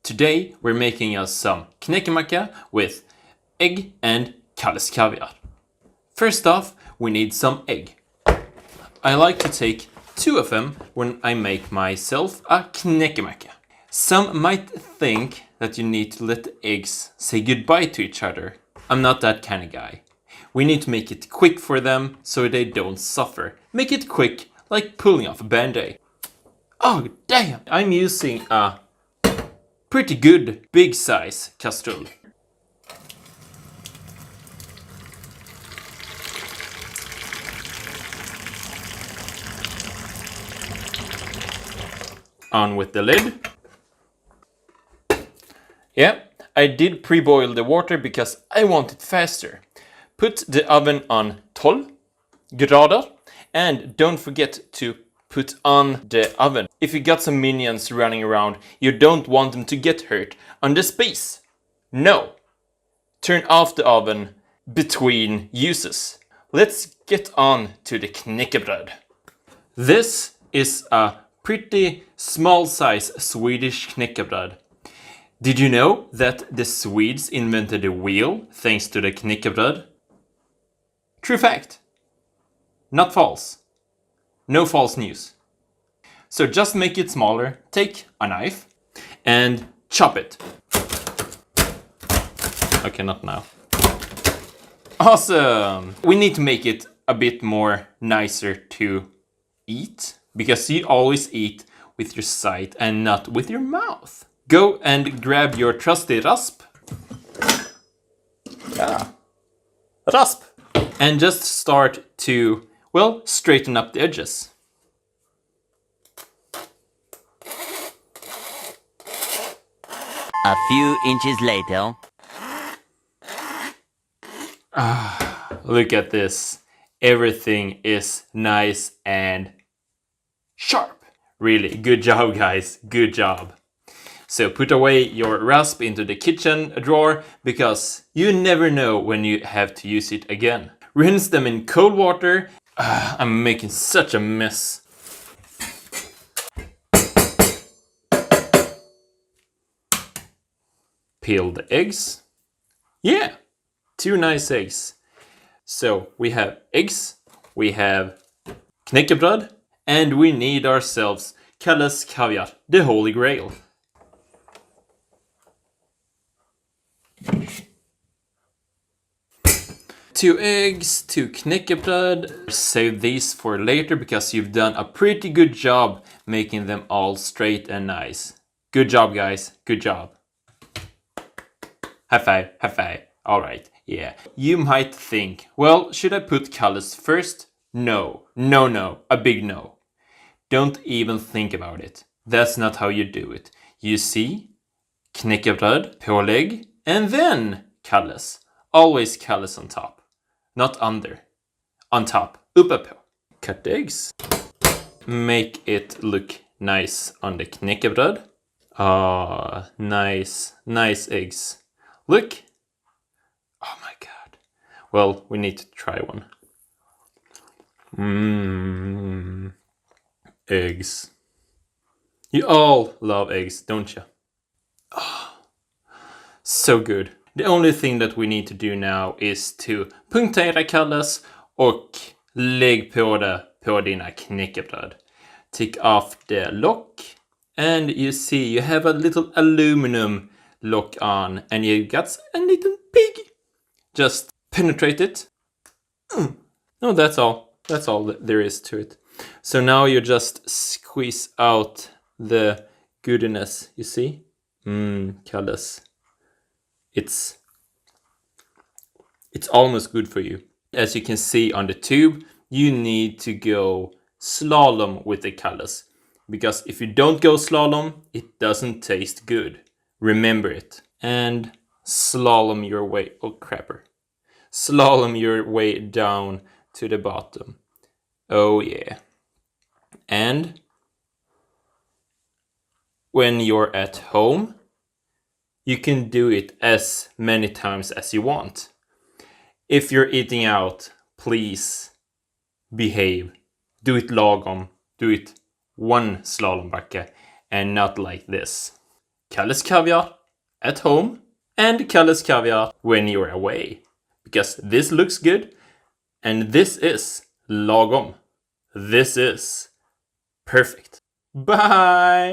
Today we're making us some Knäckebröd with egg and Kalles kaviar. First off, we need some egg. I like to take 2 of them when I make myself a Knäckebröd. Some might think that you need to let the eggs say goodbye to each other. I'm not that kind of guy. We need to make it quick for them so they don't suffer. Make it quick, like pulling off a band-aid. Oh damn! I'm using a pretty good big size casserole. On with the lid. Yeah, I did pre-boil the water because I want it faster. Put the oven on 12 grader and don't forget to put on the oven. If you got some minions running around, you don't want them to get hurt on the space. No. Turn off the oven between uses. Let's get on to the Knäckebröd. This is a pretty small size Swedish Knäckebröd. Did you know that the Swedes invented the wheel thanks to the Knäckebröd? True fact. Not false. No false news. So just make it smaller, take a knife and chop it. Okay, not now. Awesome! We need to make it a bit more nicer to eat because you always eat with your sight and not with your mouth. Go and grab your trusty rasp. Yeah. Rasp! And just start to, well, straighten up the edges. A few inches later. Look at this. Everything is nice and sharp. Really, good job, guys. Good job. So put away your rasp into the kitchen drawer because you never know when you have to use it again. Rinse them in cold water. I'm making such a mess. Peel the eggs. Yeah, 2 nice eggs. So we have eggs, we have Knäckebröd, and we need ourselves Kalles kaviar, the holy grail. Two eggs, 2 Knäckebröd. Save these for later because you've done a pretty good job making them all straight and nice. Good job, guys. Good job. High five, high five. All right, yeah. You might think, well, should I put Kalles first? No, no, no, a big no. Don't even think about it. That's not how you do it. You see, Knäckebröd, pålägg, and then Kalles. Always Kalles on top, not under. On top, uppe på. Cut the eggs. Make it look nice on the Knäckebröd. Ah, nice, nice eggs. Look. Oh my god. Well, we need to try one. Eggs. You all love eggs, don't you? Oh, so good. The only thing that we need to do now is to punktera Kalles och lägg på det på dina knäckebröd. Take off the lock and you see you have a little aluminum lock on and you got a little pig. Just penetrate it. No, that's all. That's all that there is to it. So now you just squeeze out the goodness, you see? Kalles. It's almost good for you. As you can see on the tube, you need to go slalom with the Kalles. Because if you don't go slalom, it doesn't taste good. Remember it. And slalom your way, oh crapper. Slalom your way down to the bottom. Oh yeah. And when you're at home, you can do it as many times as you want. If you're eating out, please behave. Do it lagom. Do it one slalombacka and not like this. Kalles kaviar at home and Kalles kaviar when you're away. Because this looks good and this is lagom. This is perfect. Bye!